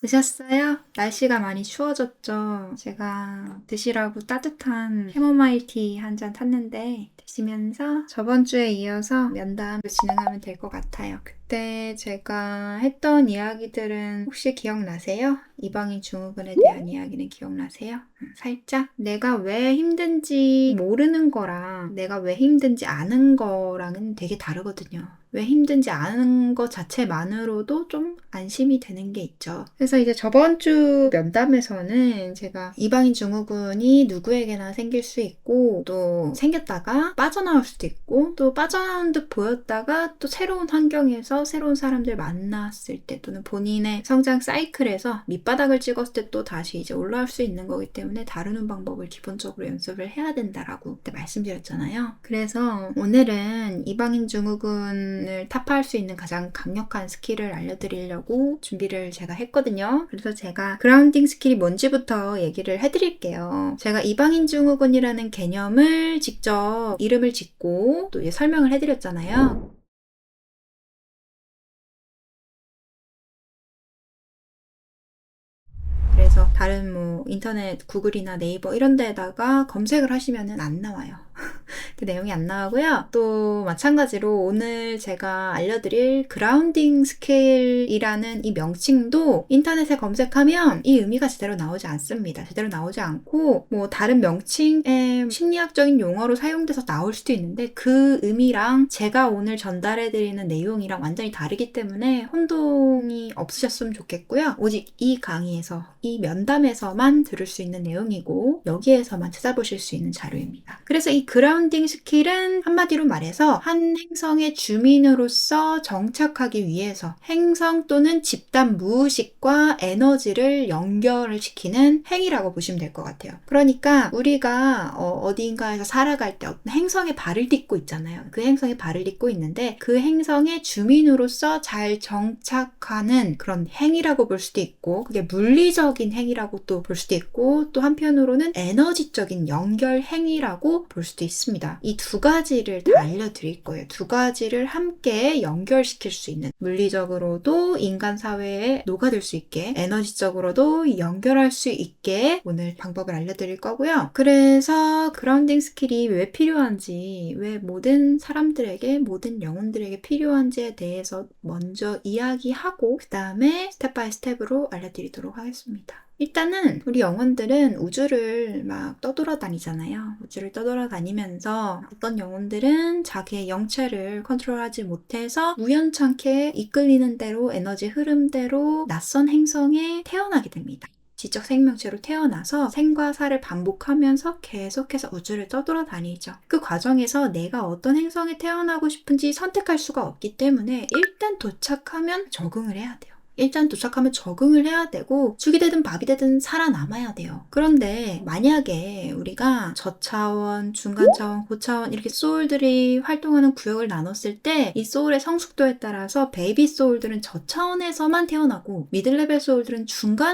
드셨어요? 날씨가 많이 추워졌죠? 제가 드시라고 따뜻한 캐모마일티 한 잔 탔는데 드시면서 저번 주에 이어서 면담 진행하면 될 것 같아요. 그때 제가 했던 이야기들은 혹시 기억나세요? 이방인 증후군에 대한 이야기는 기억나세요? 살짝 내가 왜 힘든지 모르는 거랑 내가 왜 힘든지 아는 거랑은 되게 다르거든요. 왜 힘든지 아는 것 자체만으로도 좀 안심이 되는 게 있죠. 그래서 이제 저번 주 면담에서는 제가 이방인 증후군이 누구에게나 생길 수 있고 또 생겼다가 빠져나올 수도 있고 또 빠져나온 듯 보였다가 또 새로운 환경에서 새로운 사람들 만났을 때 또는 본인의 성장 사이클에서 밑바닥을 찍었을 때 또 다시 이제 올라올 수 있는 거기 때문에 다루는 방법을 기본적으로 연습을 해야 된다라고 그때 말씀드렸잖아요. 그래서 오늘은 이방인 증후군을 타파할 수 있는 가장 강력한 스킬을 알려드리려고 준비를 제가 했거든요. 그래서 제가 그라운딩 스킬이 뭔지부터 얘기를 해드릴게요. 제가 이방인 증후군이라는 개념을 직접 이름을 짓고 또 설명을 해드렸잖아요. 그래서 다른 뭐 인터넷 구글이나 네이버 이런 데다가 검색을 하시면은 안 나와요. 그 내용이 안 나오고요. 또 마찬가지로 오늘 제가 알려드릴 그라운딩 스케일이라는 이 명칭도 인터넷에 검색하면 이 의미가 제대로 나오지 않습니다. 제대로 나오지 않고 뭐 다른 명칭의 심리학적인 용어로 사용돼서 나올 수도 있는데 그 의미랑 제가 오늘 전달해드리는 내용이랑 완전히 다르기 때문에 혼동이 없으셨으면 좋겠고요. 오직 이 강의에서 이 면담에서만 들을 수 있는 내용이고 여기에서만 찾아보실 수 있는 자료입니다. 그래서 이 그라운딩 스킬은 한마디로 말해서 한 행성의 주민으로서 정착하기 위해서 행성 또는 집단 무의식과 에너지를 연결을 시키는 행위라고 보시면 될 것 같아요. 그러니까 우리가 어딘가에서 살아갈 때 어떤 행성에 발을 딛고 있잖아요. 그 행성에 발을 딛고 있는데 그 행성의 주민으로서 잘 정착하는 그런 행위라고 볼 수도 있고 그게 물리적인 행위라고 또 볼 수도 있고 또 한편으로는 에너지적인 연결 행위라고 볼 수도 있습니다. 이 두 가지를 다 알려드릴 거예요. 두 가지를 함께 연결시킬 수 있는 물리적으로도 인간 사회에 녹아들 수 있게 에너지적으로도 연결할 수 있게 오늘 방법을 알려드릴 거고요. 그래서 그라운딩 스킬이 왜 필요한지 왜 모든 사람들에게 모든 영혼들에게 필요한지에 대해서 먼저 이야기하고 그 다음에 스텝 바이 스텝으로 알려드리도록 하겠습니다. 일단은 우리 영혼들은 우주를 막 떠돌아다니잖아요. 우주를 떠돌아다니면서 어떤 영혼들은 자기의 영체를 컨트롤하지 못해서 우연찮게 이끌리는 대로 에너지 흐름대로 낯선 행성에 태어나게 됩니다. 지적 생명체로 태어나서 생과 사를 반복하면서 계속해서 우주를 떠돌아다니죠. 그 과정에서 내가 어떤 행성에 태어나고 싶은지 선택할 수가 없기 때문에 일단 도착하면 적응을 해야 돼요. 일단 도착하면 적응을 해야 되고 죽이 되든 밥이 되든 살아남아야 돼요. 그런데 만약에 우리가 저차원, 중간차원, 고차원 이렇게 소울들이 활동하는 구역을 나눴을 때 이 소울의 성숙도에 따라서 베이비 소울들은 저차원에서만 태어나고 미들레벨 소울들은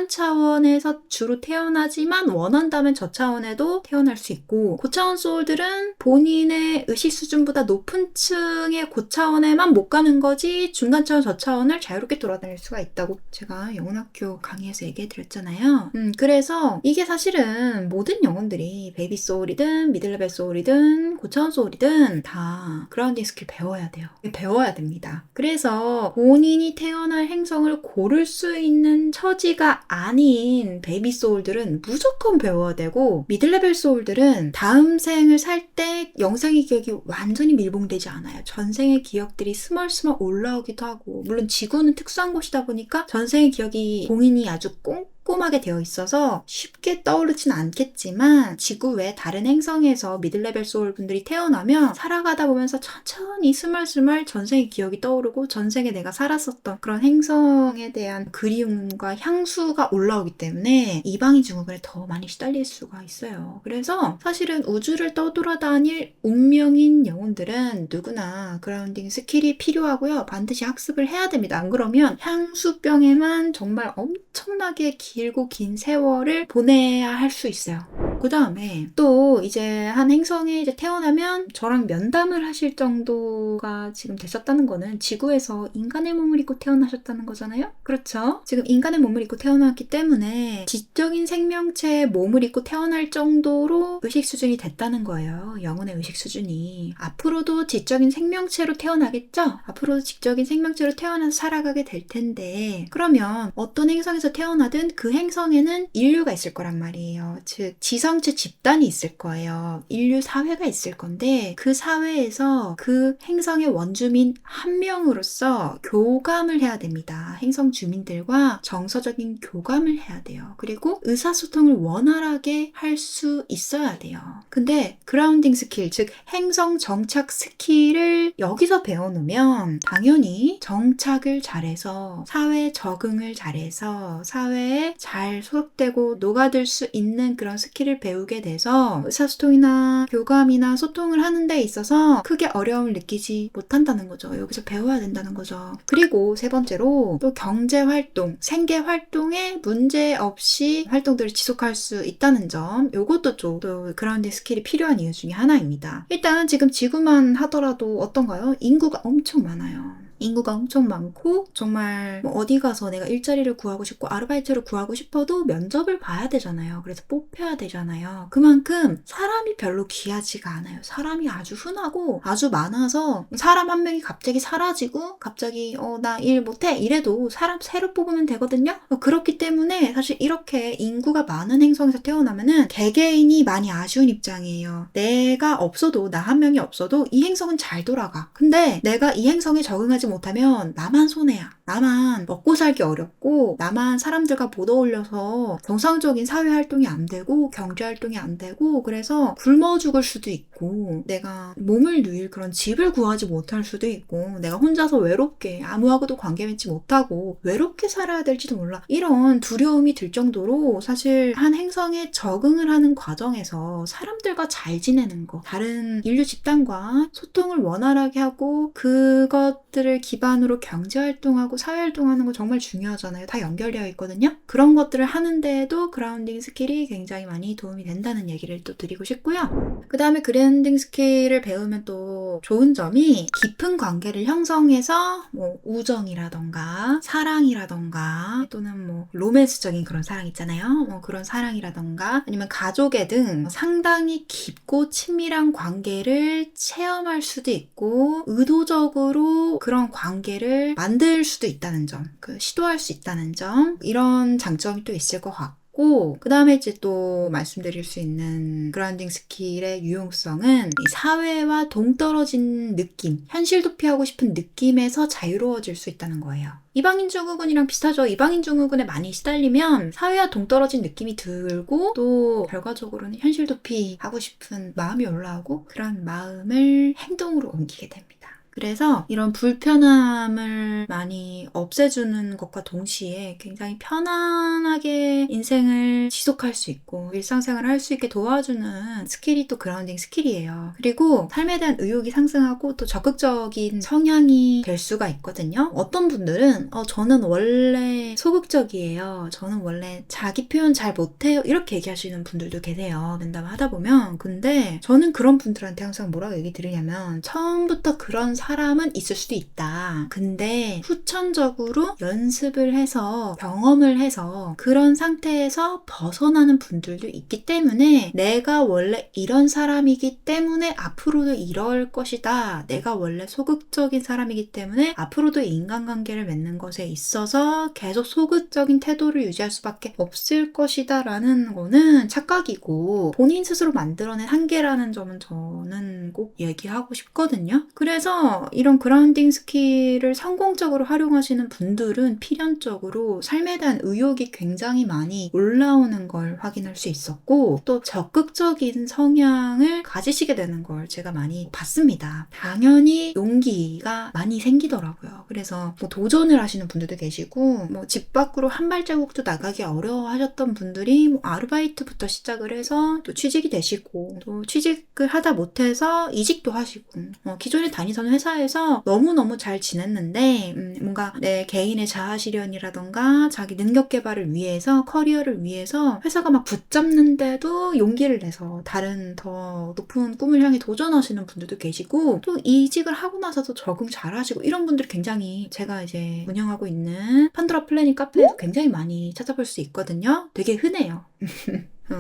중간차원에서 주로 태어나지만 원한다면 저차원에도 태어날 수 있고 고차원 소울들은 본인의 의식 수준보다 높은 층의 고차원에만 못 가는 거지 중간차원, 저차원을 자유롭게 돌아다닐 수가 있다고 제가 영혼학교 강의에서 얘기해드렸잖아요. 그래서 이게 사실은 모든 영혼들이 베이비 소울이든 미들레벨 소울이든 고차원 소울이든 다 그라운딩 스킬 배워야 돼요. 배워야 됩니다. 그래서 본인이 태어날 행성을 고를 수 있는 처지가 아닌 베이비 소울들은 무조건 배워야 되고 미들레벨 소울들은 다음 생을 살 때 영생의 기억이 완전히 밀봉되지 않아요. 전생의 기억들이 스멀스멀 올라오기도 하고 물론 지구는 특수한 곳이다 보니까 전생의 기억이 봉인이 아주 꼼꼼하게 되어 있어서 쉽게 떠오르진 않겠지만 지구 외 다른 행성에서 미들레벨 소울 분들이 태어나면 살아가다 보면서 천천히 스멀스멀 전생의 기억이 떠오르고 전생에 내가 살았었던 그런 행성에 대한 그리움과 향수가 올라오기 때문에 이방인 증후군에 더 많이 시달릴 수가 있어요. 그래서 사실은 우주를 떠돌아다닐 운명인 영혼들은 누구나 그라운딩 스킬이 필요하고요. 반드시 학습을 해야 됩니다. 안 그러면 향수병에만 정말 엄청나게 길고 긴 세월을 보내야 할 수 있어요. 그 다음에 또 이제 한 행성에 이제 태어나면 저랑 면담을 하실 정도가 지금 되셨다는 거는 지구에서 인간의 몸을 입고 태어나셨다는 거잖아요? 그렇죠? 지금 인간의 몸을 입고 태어났기 때문에 지적인 생명체의 몸을 입고 태어날 정도로 의식 수준이 됐다는 거예요. 영혼의 의식 수준이. 앞으로도 지적인 생명체로 태어나겠죠? 앞으로도 지적인 생명체로 태어나서 살아가게 될 텐데 그러면 어떤 행성에서 태어나든 그 행성에는 인류가 있을 거란 말이에요. 즉 지성체 집단이 있을 거예요. 인류 사회가 있을 건데 그 사회에서 그 행성의 원주민 한 명으로서 교감을 해야 됩니다. 행성 주민들과 정서적인 교감을 해야 돼요. 그리고 의사소통을 원활하게 할 수 있어야 돼요. 근데 그라운딩 스킬, 즉 행성 정착 스킬을 여기서 배워놓으면 당연히 정착을 잘해서 사회 적응을 잘해서 사회에 잘 소속되고 녹아들 수 있는 그런 스킬을 배우게 돼서 의사소통이나 교감이나 소통을 하는 데 있어서 크게 어려움을 느끼지 못한다는 거죠. 여기서 배워야 된다는 거죠. 그리고 세 번째로 또 경제활동, 생계활동에 문제없이 활동들을 지속할 수 있다는 점, 요것도 또 그라운딩 스킬이 필요한 이유 중에 하나입니다. 일단 지금 지구만 하더라도 어떤가요? 인구가 엄청 많아요. 인구가 엄청 많고 정말 뭐 어디 가서 내가 일자리를 구하고 싶고 아르바이트를 구하고 싶어도 면접을 봐야 되잖아요. 그래서 뽑혀야 되잖아요. 그만큼 사람이 별로 귀하지가 않아요. 사람이 아주 흔하고 아주 많아서 사람 한 명이 갑자기 사라지고 갑자기 나 일 못해 이래도 사람 새로 뽑으면 되거든요. 그렇기 때문에 사실 이렇게 인구가 많은 행성에서 태어나면은 개개인이 많이 아쉬운 입장이에요. 내가 없어도 나 한 명이 없어도 이 행성은 잘 돌아가. 근데 내가 이 행성에 적응하지 못하면 나만 손해야. 나만 먹고 살기 어렵고 나만 사람들과 못 어울려서 정상적인 사회활동이 안 되고 경제활동이 안 되고 그래서 굶어 죽을 수도 있고 내가 몸을 누일 그런 집을 구하지 못할 수도 있고 내가 혼자서 외롭게 아무하고도 관계 맺지 못하고 외롭게 살아야 될지도 몰라. 이런 두려움이 들 정도로 사실 한 행성에 적응을 하는 과정에서 사람들과 잘 지내는 거, 다른 인류 집단과 소통을 원활하게 하고 그것들을 기반으로 경제활동하고 사회활동하는 거 정말 중요하잖아요. 다 연결되어 있거든요. 그런 것들을 하는데도 그라운딩 스킬이 굉장히 많이 도움이 된다는 얘기를 또 드리고 싶고요. 그 다음에 그라운딩 스킬을 배우면 또 좋은 점이 깊은 관계를 형성해서 뭐 우정이라던가 사랑이라던가 또는 뭐 로맨스적인 그런 사랑 있잖아요. 뭐 그런 사랑이라던가 아니면 가족애 등 상당히 깊고 친밀한 관계를 체험할 수도 있고 의도적으로 그런 관계를 만들 수도 있다는 점, 시도할 수 있다는 점, 이런 장점이 또 있을 것 같고 그 다음에 이제 또 말씀드릴 수 있는 그라운딩 스킬의 유용성은 이 사회와 동떨어진 느낌, 현실 도피하고 싶은 느낌에서 자유로워질 수 있다는 거예요. 이방인 증후군이랑 비슷하죠. 이방인 증후군에 많이 시달리면 사회와 동떨어진 느낌이 들고 또 결과적으로는 현실 도피하고 싶은 마음이 올라오고 그런 마음을 행동으로 옮기게 됩니다. 그래서 이런 불편함을 많이 없애주는 것과 동시에 굉장히 편안하게 인생을 지속할 수 있고 일상생활을 할 수 있게 도와주는 스킬이 또 그라운딩 스킬이에요. 그리고 삶에 대한 의욕이 상승하고 또 적극적인 성향이 될 수가 있거든요. 어떤 분들은 저는 원래 소극적이에요. 저는 원래 자기 표현 잘 못해요. 이렇게 얘기하시는 분들도 계세요. 면담을 하다 보면. 근데 저는 그런 분들한테 항상 뭐라고 얘기 드리냐면 처음부터 그런 사람은 있을 수도 있다. 근데 후천적으로 연습을 해서 경험을 해서 그런 상태에서 벗어나는 분들도 있기 때문에 내가 원래 이런 사람이기 때문에 앞으로도 이럴 것이다. 내가 원래 소극적인 사람이기 때문에 앞으로도 인간관계를 맺는 것에 있어서 계속 소극적인 태도를 유지할 수밖에 없을 것이다 라는 거는 착각이고 본인 스스로 만들어낸 한계라는 점은 저는 꼭 얘기하고 싶거든요. 그래서 이런 그라운딩 스킬을 성공적으로 활용하시는 분들은 필연적으로 삶에 대한 의욕이 굉장히 많이 올라오는 걸 확인할 수 있었고 또 적극적인 성향을 가지시게 되는 걸 제가 많이 봤습니다. 당연히 용기가 많이 생기더라고요. 그래서 뭐 도전을 하시는 분들도 계시고 뭐 집 밖으로 한 발자국도 나가기 어려워하셨던 분들이 뭐 아르바이트부터 시작을 해서 또 취직이 되시고 또 취직을 하다 못해서 이직도 하시고 기존에 다니던 회사 회사에서 너무너무 잘 지냈는데 뭔가 내 개인의 자아 실현이라던가 자기 능력 개발을 위해서, 커리어를 위해서 회사가 막 붙잡는데도 용기를 내서 다른 더 높은 꿈을 향해 도전하시는 분들도 계시고, 또 이직을 하고 나서도 적응 잘 하시고, 이런 분들이 굉장히 제가 이제 운영하고 있는 판도라 플래닝 카페에서 굉장히 많이 찾아볼 수 있거든요. 되게 흔해요.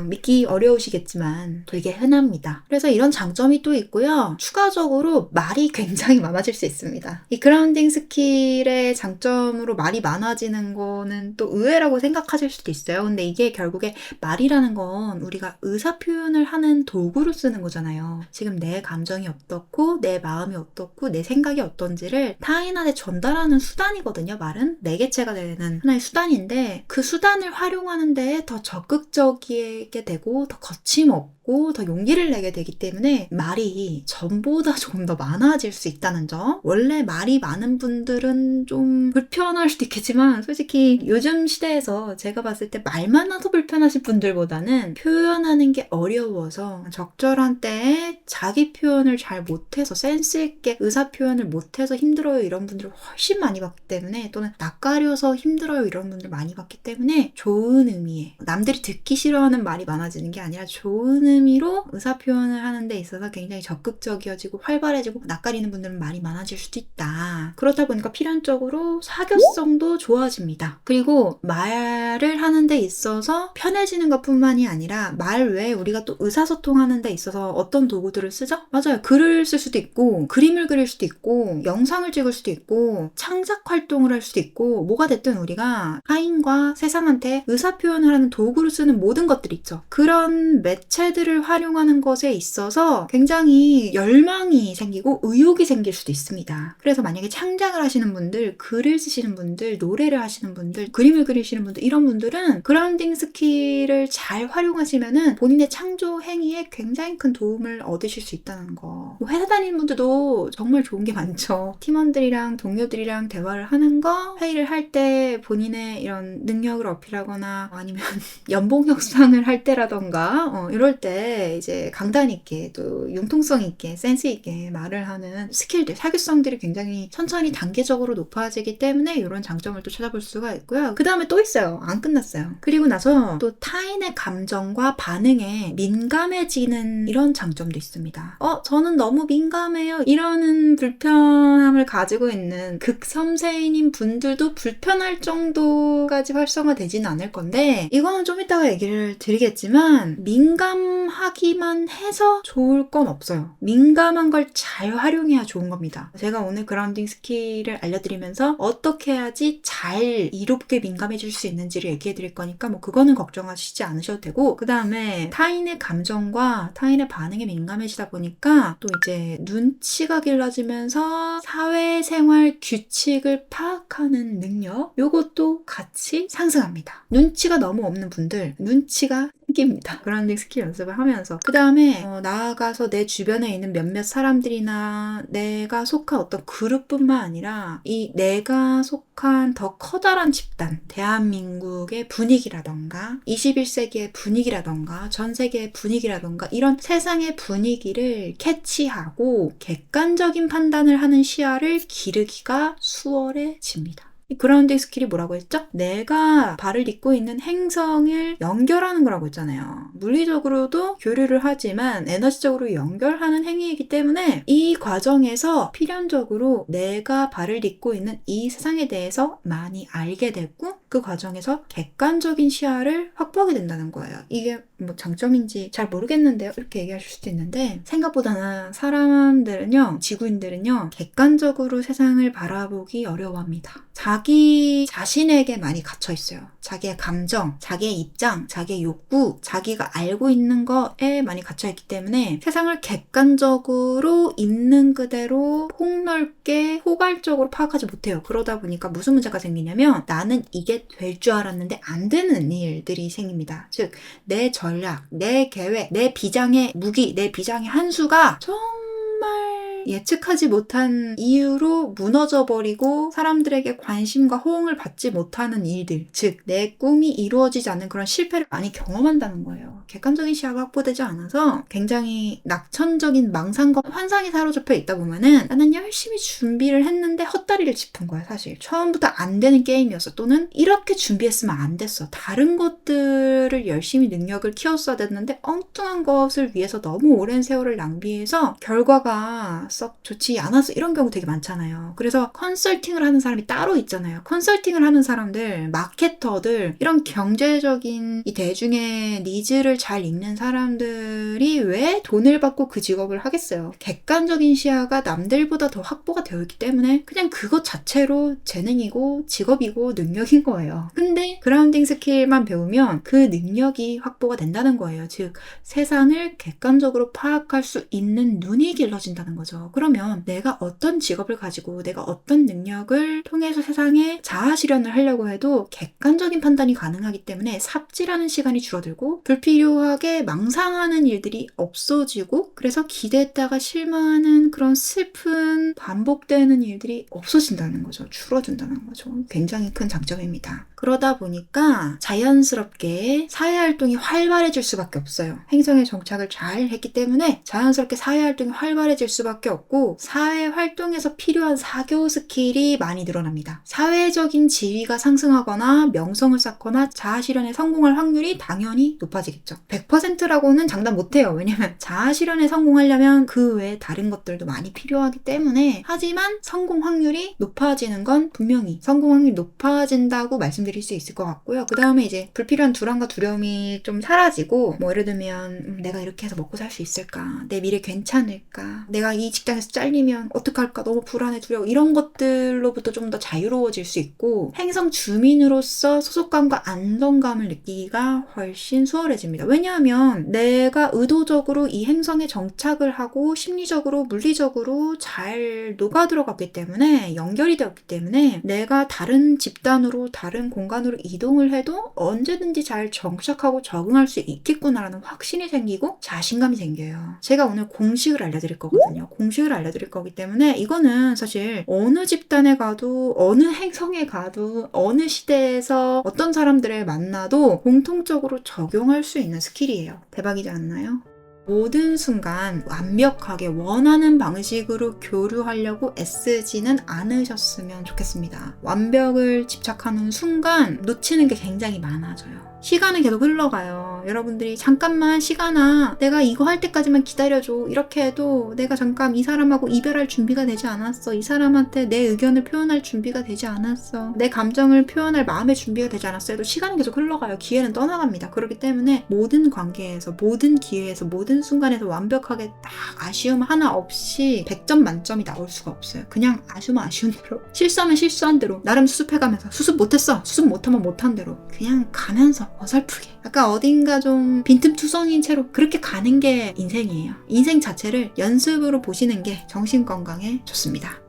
믿기 어려우시겠지만 되게 흔합니다. 그래서 이런 장점이 또 있고요. 추가적으로 말이 굉장히 많아질 수 있습니다. 이 그라운딩 스킬의 장점으로 말이 많아지는 거는 또 의외라고 생각하실 수도 있어요. 근데 이게 결국에 말이라는 건 우리가 의사 표현을 하는 도구로 쓰는 거잖아요. 지금 내 감정이 어떻고 내 마음이 어떻고 내 생각이 어떤지를 타인한테 전달하는 수단이거든요. 말은 매개체가 되는 하나의 수단인데, 그 수단을 활용하는 데에 더 적극적이게 되고 더 거침없고 더 용기를 내게 되기 때문에 말이 전보다 조금 더 많아질 수 있다는 점. 원래 말이 많은 분들은 좀 불편할 수도 있겠지만, 솔직히 요즘 시대에서 제가 봤을 때 말 많아서 불편하신 분들보다는 표현하는 게 어려워서 적절한 때에 자기 표현을 잘 못해서, 센스 있게 의사 표현을 못해서 힘들어요, 이런 분들을 훨씬 많이 봤기 때문에, 또는 낯가려서 힘들어요, 이런 분들 많이 봤기 때문에, 좋은 의미에 남들이 듣기 싫어하는 말이 많아지는 게 아니라 좋은 의미로 의사 표현을 하는 데 있어서 굉장히 적극적이어지고 활발해지고, 낯가리는 분들은 말이 많아질 수도 있다. 그렇다 보니까 필연적으로 사교성도 좋아집니다. 그리고 말을 하는 데 있어서 편해지는 것뿐만이 아니라, 말 외에 우리가 또 의사소통하는 데 있어서 어떤 도구들을 쓰죠? 맞아요. 글을 쓸 수도 있고, 그림을 그릴 수도 있고, 영상을 찍을 수도 있고, 창작 활동을 할 수도 있고, 뭐가 됐든 우리가 타인과 세상한테 의사 표현을 하는 도구를 쓰는 모든 것들이 있죠. 그런 매체들을 활용하는 것에 있어서 굉장히 열망이 생기고 의욕이 생길 수도 있습니다. 그래서 만약에 창작을 하시는 분들, 글을 쓰시는 분들, 노래를 하시는 분들, 그림을 그리시는 분들, 이런 분들은 그라운딩 스킬을 잘 활용하시면은 본인의 창조 행위에 굉장히 큰 도움을 얻으실 수 있다는 거. 회사 다니는 분들도 정말 좋은 게 많죠. 팀원들이랑 동료들이랑 대화를 하는 거, 회의를 할 때 본인의 이런 능력을 어필하거나, 아니면 연봉 협상을 할 때라던가 이럴 때 이제 강단 있게, 또 융통성 있게, 센스 있게 말을 하는 스킬들, 사교성들이 굉장히 천천히 단계적으로 높아지기 때문에 이런 장점을 또 찾아볼 수가 있고요. 그 다음에 또 있어요. 안 끝났어요. 그리고 나서 또 타인의 감정과 반응에 민감해지는 이런 장점도 있습니다. 저는 너무 민감해요, 이러는 불편함을 가지고 있는 극섬세인인 분들도 불편할 정도까지 활성화되지는 않을 건데, 이거는 좀 이따가 얘기를 드리겠지만, 민감하기만 해서 좋을 건 없어요. 민감한 걸 잘 활용해야 좋은 겁니다. 제가 오늘 그라운딩 스킬을 알려드리면서 어떻게 해야지 잘 이롭게 민감해질 수 있는지를 얘기해 드릴 거니까 뭐 그거는 걱정하시지 않으셔도 되고, 그 다음에 타인의 감정과 타인의 반응에 민감해지다 보니까 또 이제 눈치가 길러지면서 사회생활 규칙을 파악하는 능력, 요것도 같이 상승합니다. 눈치가 너무 없는 분들, 눈치가 생깁니다. 그라운딩 스킬 연습을 하면서. 그 다음에 나아가서 내 주변에 있는 몇몇 사람들이나 내가 속한 어떤 그룹뿐만 아니라 이 내가 속한 더 커다란 집단, 대한민국의 분위기라던가 21세기의 분위기라던가 전 세계의 분위기라던가 이런 세상의 분위기를 캐치하고 객관적인 판단을 하는 시야를 기르기가 수월해집니다. 이 그라운딩 스킬이 뭐라고 했죠? 내가 발을 딛고 있는 행성을 연결하는 거라고 했잖아요. 물리적으로도 교류를 하지만 에너지적으로 연결하는 행위이기 때문에 이 과정에서 필연적으로 내가 발을 딛고 있는 이 세상에 대해서 많이 알게 됐고, 그 과정에서 객관적인 시야를 확보하게 된다는 거예요. 이게 뭐 장점인지 잘 모르겠는데요, 이렇게 얘기하실 수도 있는데, 생각보다는 사람들은요, 지구인들은요, 객관적으로 세상을 바라보기 어려워합니다. 자기 자신에게 많이 갇혀 있어요. 자기의 감정, 자기의 입장, 자기의 욕구, 자기가 알고 있는 거에 많이 갇혀 있기 때문에 세상을 객관적으로 있는 그대로 폭넓게 포괄적으로 파악하지 못해요. 그러다 보니까 무슨 문제가 생기냐면, 나는 이게 될 줄 알았는데 안 되는 일들이 생깁니다. 즉, 내 전략, 내 계획, 내 비장의 무기, 내 비장의 한 수가 정말 예측하지 못한 이유로 무너져버리고 사람들에게 관심과 호응을 받지 못하는 일들, 즉 내 꿈이 이루어지지 않는 그런 실패를 많이 경험한다는 거예요. 객관적인 시야가 확보되지 않아서 굉장히 낙천적인 망상과 환상이 사로잡혀 있다 보면은 나는 열심히 준비를 했는데 헛다리를 짚은 거야. 사실 처음부터 안 되는 게임이었어. 또는 이렇게 준비했으면 안 됐어. 다른 것들을 열심히 능력을 키웠어야 됐는데 엉뚱한 것을 위해서 너무 오랜 세월을 낭비해서 결과가 썩 좋지 않았어. 이런 경우 되게 많잖아요. 그래서 컨설팅을 하는 사람이 따로 있잖아요. 컨설팅을 하는 사람들, 마케터들, 이런 경제적인 이 대중의 니즈를 잘 읽는 사람들이 왜 돈을 받고 그 직업을 하겠어요? 객관적인 시야가 남들보다 더 확보가 되어 있기 때문에 그냥 그것 자체로 재능이고 직업이고 능력인 거예요. 근데 그라운딩 스킬만 배우면 그 능력이 확보가 된다는 거예요. 즉 세상을 객관적으로 파악할 수 있는 눈이 길러진다는 거죠. 그러면 내가 어떤 직업을 가지고 내가 어떤 능력을 통해서 세상에 자아 실현을 하려고 해도 객관적인 판단이 가능하기 때문에 삽질하는 시간이 줄어들고 불필요하게 망상하는 일들이 없어지고 그래서 기대했다가 실망하는 그런 슬픈 반복되는 일들이 없어진다는 거죠. 줄어든다는 거죠. 굉장히 큰 장점입니다. 그러다 보니까 자연스럽게 사회활동이 활발해질 수밖에 없어요. 행성에 정착을 잘 했기 때문에 자연스럽게 사회활동이 활발해질 수밖에 없고 사회활동에서 필요한 사교 스킬이 많이 늘어납니다. 사회적인 지위가 상승하거나 명성을 쌓거나 자아실현에 성공할 확률이 당연히 높아지겠죠. 100%라고는 장담 못해요. 왜냐면 자아실현에 성공하려면 그 외에 다른 것들도 많이 필요하기 때문에 하지만 성공 확률이 높아지는 건 분명히 성공 확률이 높아진다고 말씀드릴 수 있을 것 같고요. 그 다음에 이제 불필요한 불안과 두려움이 좀 사라지고 뭐 예를 들면 내가 이렇게 해서 먹고 살 수 있을까? 내 미래 괜찮을까? 내가 이 직장에서 잘리면 어떡할까? 너무 불안해 두려워. 이런 것들로부터 좀 더 자유로워질 수 있고 행성 주민으로서 소속감과 안정감을 느끼기가 훨씬 수월해집니다. 왜냐하면 내가 의도적으로 이 행성에 정착을 하고 심리적으로 물리적으로 잘 녹아들어갔기 때문에 연결이 되었기 때문에 내가 다른 집단으로 다른 공간으로 이동을 해도 언제든지 잘 정착하고 적응할 수 있겠구나라는 확신이 생기고 자신감이 생겨요. 제가 오늘 공식을 알려드릴 거거든요. 공식을 알려드릴 거기 때문에 이거는 사실 어느 집단에 가도 어느 행성에 가도 어느 시대에서 어떤 사람들을 만나도 공통적으로 적용할 수 있는 스킬이에요. 대박이지 않나요? 모든 순간 완벽하게 원하는 방식으로 교류하려고 애쓰지는 않으셨으면 좋겠습니다. 완벽을 집착하는 순간 놓치는 게 굉장히 많아져요. 시간은 계속 흘러가요. 여러분들이 잠깐만 시간아 내가 이거 할 때까지만 기다려줘 이렇게 해도 내가 잠깐 이 사람하고 이별할 준비가 되지 않았어. 이 사람한테 내 의견을 표현할 준비가 되지 않았어. 내 감정을 표현할 마음의 준비가 되지 않았어 해도 시간은 계속 흘러가요. 기회는 떠나갑니다. 그렇기 때문에 모든 관계에서 모든 기회에서 모든 순간에서 완벽하게 딱 아쉬움 하나 없이 100점 만점이 나올 수가 없어요. 그냥 아쉬우면 아쉬운 대로 실수하면 실수한 대로 나름 수습해가면서 수습 못했어. 수습 못하면 못한 대로 그냥 가면서 어설프게 약간 어딘가 좀 빈틈투성인 채로 그렇게 가는 게 인생이에요. 인생 자체를 연습으로 보시는 게 정신건강에 좋습니다.